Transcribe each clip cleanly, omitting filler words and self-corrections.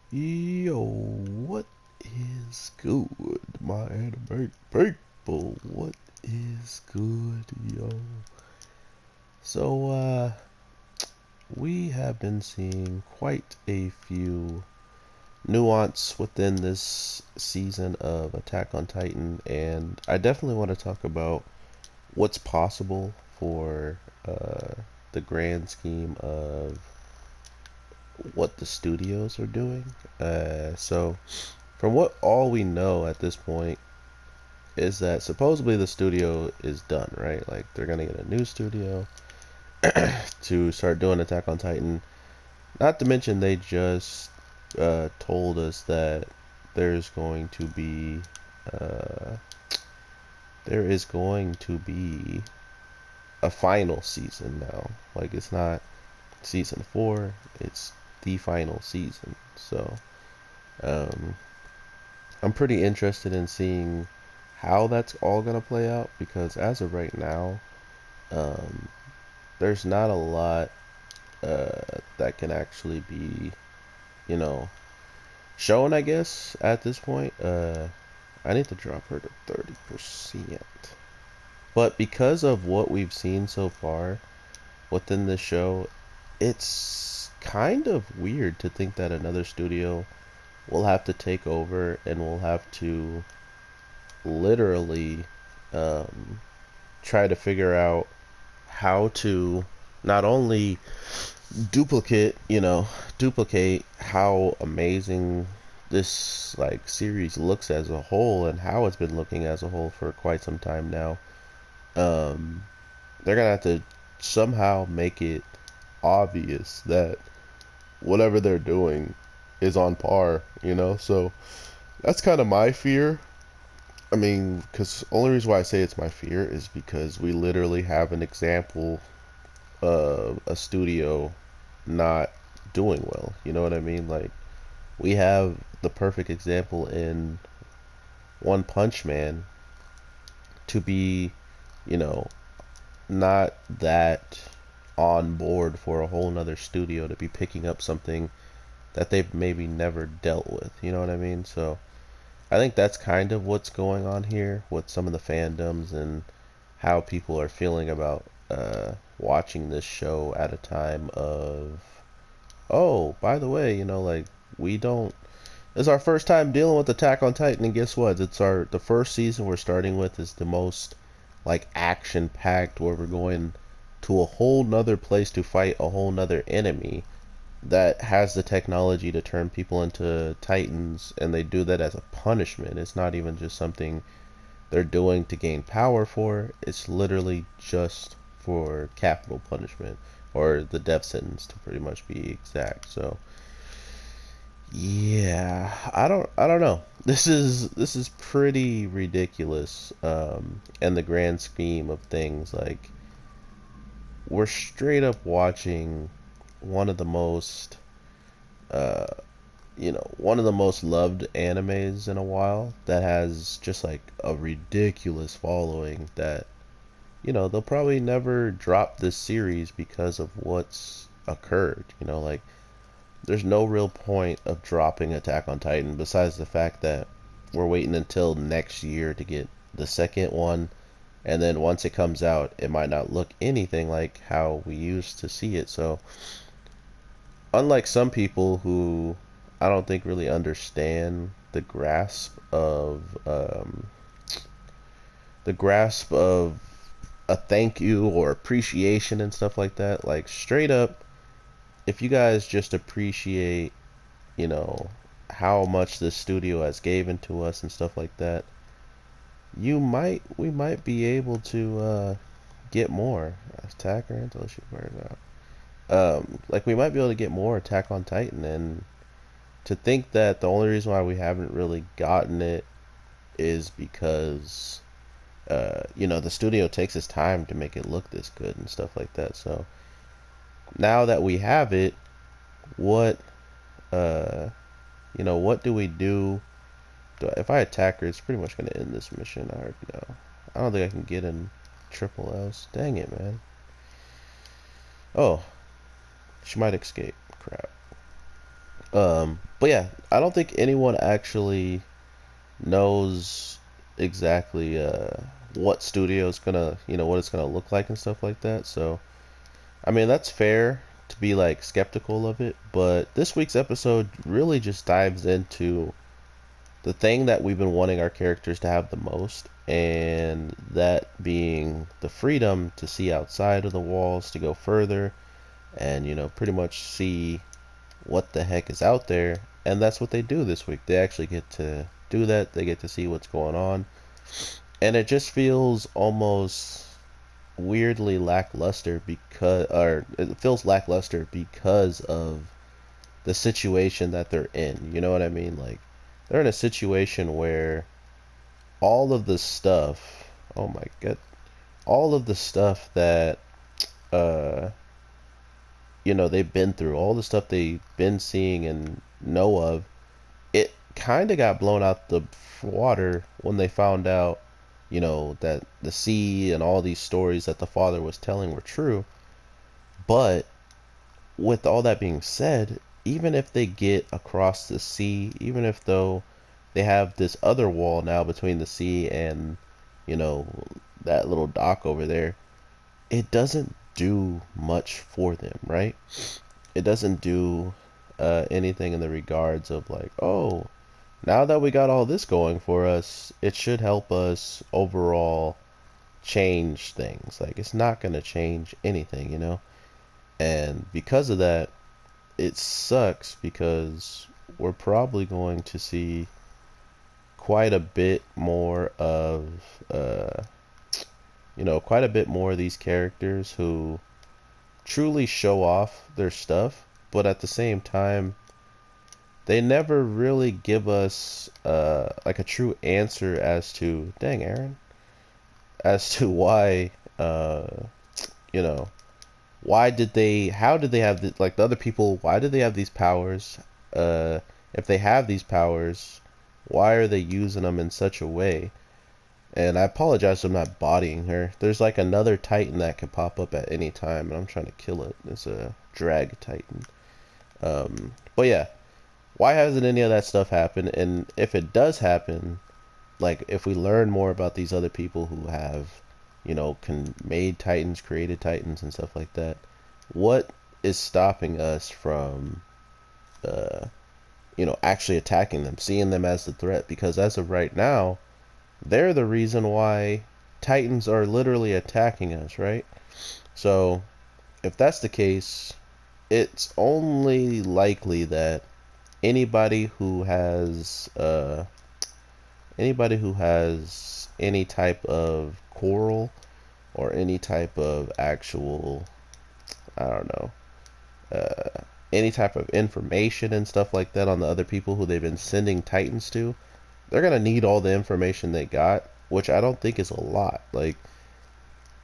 Yo, what is good, my anime people? What is good, yo? So, we have been seeing quite a few nuance within this season of Attack on Titan, and I definitely want to talk about what's possible for the grand scheme of what the studios are doing. So from what all we know at this point is that supposedly the studio is done, right? Like they're gonna get a new studio to start doing Attack on Titan. Not to mention they just told us that there's going to be uh, there is going to be a final season now. Like it's not season 4, it's the final season. So um, I'm pretty interested in seeing how that's all gonna play out because as of right now, um, there's not a lot that can actually be, you know, shown. I guess at this point, I need to drop her to 30%. But because of what we've seen so far within this show, it's kind of weird to think that another studio will have to take over and will have to literally um, try to figure out how to not only duplicate how amazing this like series looks as a whole and how it's been looking as a whole for quite some time now. Um, they're gonna have to somehow make it obvious that whatever they're doing is on par. So that's kind of my fear. I mean, because only reason why I say it's my fear is because we literally have an example of a studio not doing well. You know what I mean? Like, we have the perfect example in One Punch Man to be, you know, not that on board for a whole nother studio to be picking up something that they've maybe never dealt with. You know what I mean? So I think that's kind of what's going on here with some of the fandoms and how people are feeling about watching this show at a time of, oh, by the way, like we don't. It's our first time dealing with Attack on Titan, and guess what? It's the first season we're starting with is the most like action packed, where we're going to a whole nother place to fight a whole nother enemy that has the technology to turn people into titans, and they do that as a punishment. It's not even just something they're doing to gain power for, it's literally just for capital punishment or the death sentence to pretty much be exact. So yeah, I don't know. This is pretty ridiculous in the grand scheme of things. Like, we're straight up watching one of the most uh one of the most loved animes in a while that has just like a ridiculous following that they'll probably never drop this series because of what's occurred. Like, there's no real point of dropping Attack on Titan besides the fact that we're waiting until next year to get the second one, and then once it comes out it might not look anything like how we used to see it. So unlike some people who I don't think really understand the grasp of a thank you or appreciation and stuff like that. Like, straight up, if you guys just appreciate, you know, how much the studio has given to us and stuff like that, we might be able to get more attacker until she wears out. Like, we might be able to get more Attack on Titan, and to think that the only reason why we haven't really gotten it is because the studio takes its time to make it look this good and stuff like that. So now that we have it, what uh what do we do? If I attack her, it's pretty much gonna end this mission. I already know. I don't think I can get in triple L's. Dang it, man. Oh, she might escape. Crap. But yeah, I don't think anyone actually knows exactly what studio's gonna, what it's gonna look like and stuff like that. So, I mean, that's fair to be like skeptical of it, but this week's episode really just dives into the thing that we've been wanting our characters to have the most, and that being the freedom to see outside of the walls, to go further, and pretty much see what the heck is out there. And that's what they do this week. They actually get to do that. They get to see what's going on, and it just feels almost weirdly lackluster or it feels lackluster because of the situation that they're in. You know what I mean? Like, they're in a situation where all of the stuff, oh my god, all of the stuff that uh they've been through, all the stuff they've been seeing and know of, it kind of got blown out the water when they found out, that the sea and all these stories that the father was telling were true. But with all that being said, even if they get across the sea, even if though they have this other wall now between the sea and, you know, that little dock over there, it doesn't do much for them, right? It doesn't do anything in the regards of like, oh, now that we got all this going for us, it should help us overall change things. Like, it's not going to change anything. And because of that, it sucks because we're probably going to see quite a bit more of, quite a bit more of these characters who truly show off their stuff, but at the same time, they never really give us like a true answer as to, dang, Aaron, as to why, you know, how did they have like the other people, why did they have these powers? If they have these powers, why are they using them in such a way? And I apologize if I'm not bodying her. There's like another Titan that could pop up at any time, and I'm trying to kill it. It's a drag Titan. But yeah, why hasn't any of that stuff happened? And if it does happen, like if we learn more about these other people who have, made Titans, created Titans, and stuff like that, what is stopping us from, actually attacking them, seeing them as the threat? Because as of right now, they're the reason why Titans are literally attacking us, right? So, if that's the case, it's only likely that anybody who has any type of coral or any type of actual, I don't know, any type of information and stuff like that on the other people who they've been sending Titans to, they're gonna need all the information they got, which I don't think is a lot. Like,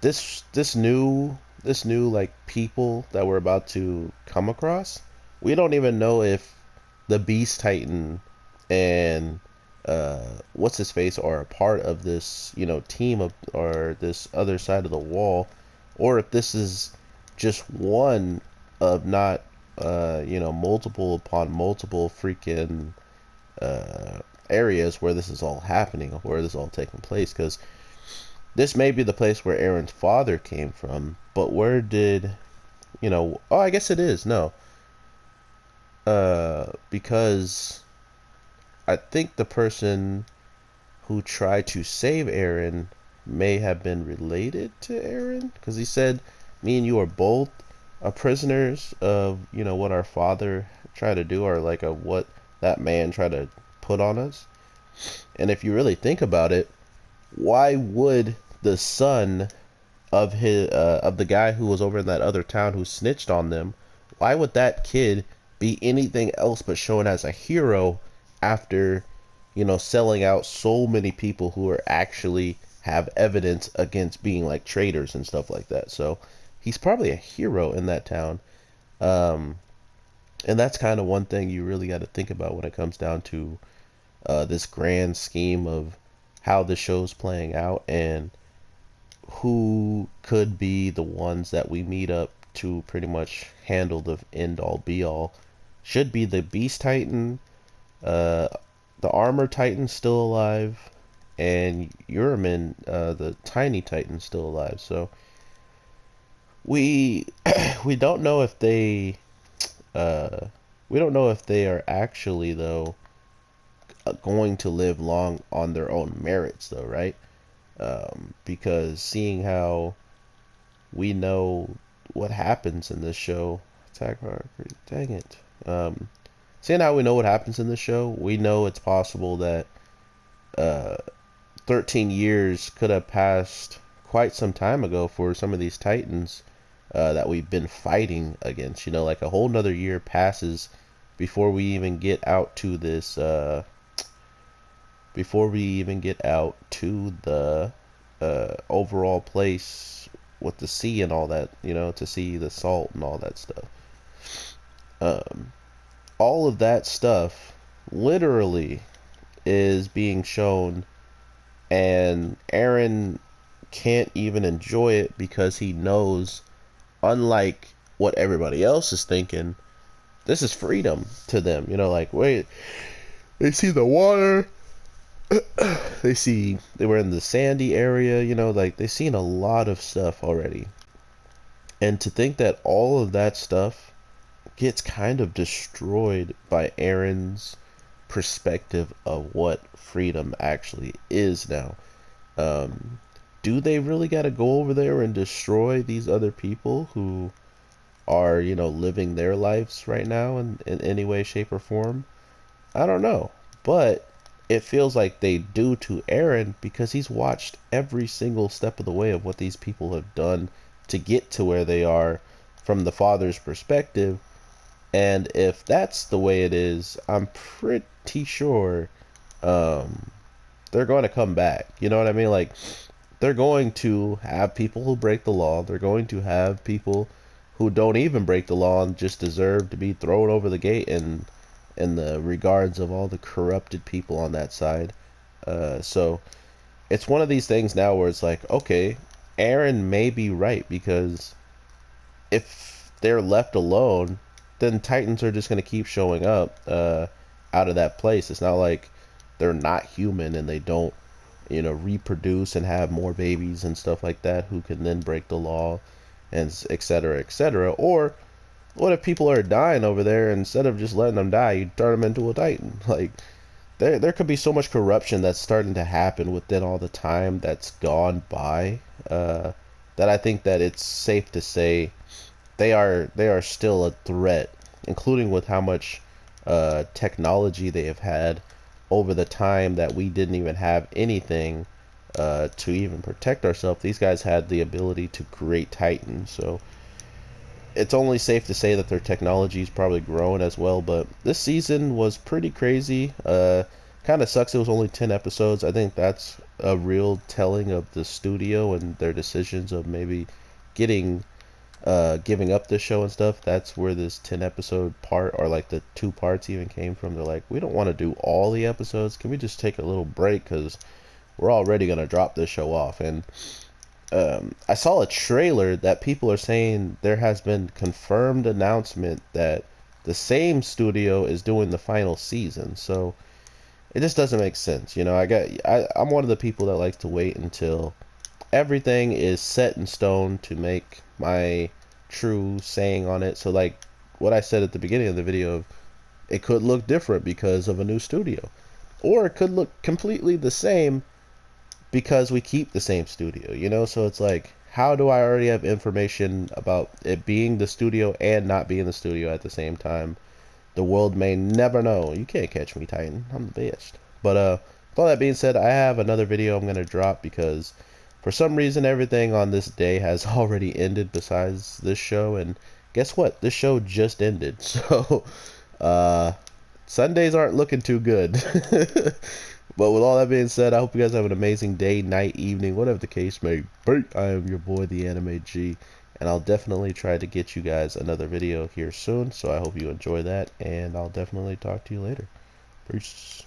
this new like people that we're about to come across, we don't even know if the Beast Titan and what's his face are a part of this, team of, or this other side of the wall, or if this is just one of not multiple upon multiple freaking areas where this is all happening, or where this is all taking place. Because this may be the place where Aaron's father came from, but where did, oh, I guess it is. No. Because I think the person who tried to save Aaron may have been related to Aaron, because he said, me and you are both prisoners of, what our father tried to do, or like of what that man tried to put on us. And if you really think about it, why would the son of the guy who was over in that other town who snitched on them, why would that kid be anything else but shown as a hero after, selling out so many people who are actually have evidence against being like traitors and stuff like that? So he's probably a hero in that town. Um, and that's kind of one thing you really got to think about when it comes down to this grand scheme of how the show's playing out, and who could be the ones that we meet up to pretty much handle the end all be all should be the Beast Titan, uh, the Armor Titan's still alive, and Uramen, the Tiny Titan's still alive. So we we don't know if they uh, we don't know if they are actually though going to live long on their own merits though, right? Because seeing how we know what happens in this show, attack hierarchy, dang it. Seeing how we know what happens in this show, we know it's possible that uh, 13 years could have passed quite some time ago for some of these titans that we've been fighting against. You know, like a whole nother year passes before we even get out to this before we even get out to the overall place with the sea and all that, you know, to see the salt and all that stuff. Um, all of that stuff literally is being shown, and Aaron can't even enjoy it because he knows, unlike what everybody else is thinking, this is freedom to them. You know, like, wait, they see the water, they were in the sandy area, you know, like they've seen a lot of stuff already. And to think that all of that stuff gets kind of destroyed by Aaron's perspective of what freedom actually is now. Um, do they really got to go over there and destroy these other people who are, you know, living their lives right now in any way, shape, or form? I don't know. But it feels like they do to Aaron because he's watched every single step of the way of what these people have done to get to where they are from the father's perspective. And if that's the way it is, I'm pretty sure um, they're going to come back. You know what I mean? Like, they're going to have people who break the law. They're going to have people who don't even break the law and just deserve to be thrown over the gate in the regards of all the corrupted people on that side. So it's one of these things now where it's like, okay, Aaron may be right, because if they're left alone, then Titans are just going to keep showing up out of that place. It's not like they're not human and they don't, you know, reproduce and have more babies and stuff like that who can then break the law, and et cetera, et cetera. Or what if people are dying over there, and instead of just letting them die, you turn them into a Titan? Like, there could be so much corruption that's starting to happen within all the time that's gone by, that I think that it's safe to say they are still a threat, including with how much technology they have had over the time that we didn't even have anything to even protect ourselves. These guys had the ability to create Titans, so it's only safe to say that their technology is probably growing as well. But this season was pretty crazy. Kind of sucks it was only 10 episodes. I think that's a real telling of the studio and their decisions of maybe getting giving up this show and stuff. That's where this 10 episode part, or like the two parts, even came from. They're like, we don't want to do all the episodes. Can we just take a little break, because we're already going to drop this show off. And I saw a trailer that people are saying there has been confirmed announcement that the same studio is doing the final season. So it just doesn't make sense. You know, I'm one of the people that likes to wait until everything is set in stone to make my true saying on it. So like what I said at the beginning of the video, it could look different because of a new studio, or it could look completely the same because we keep the same studio, you know? So it's like, how do I already have information about it being the studio and not being the studio at the same time? The world may never know. You can't catch me, Titan. I'm the best. But with all that being said, I have another video I'm gonna drop because for some reason everything on this day has already ended besides this show. And guess what? This show just ended. So Sundays aren't looking too good. But with all that being said, I hope you guys have an amazing day, night, evening, whatever the case may be. I am your boy, the Anime G, and I'll definitely try to get you guys another video here soon. So I hope you enjoy that, and I'll definitely talk to you later. Peace.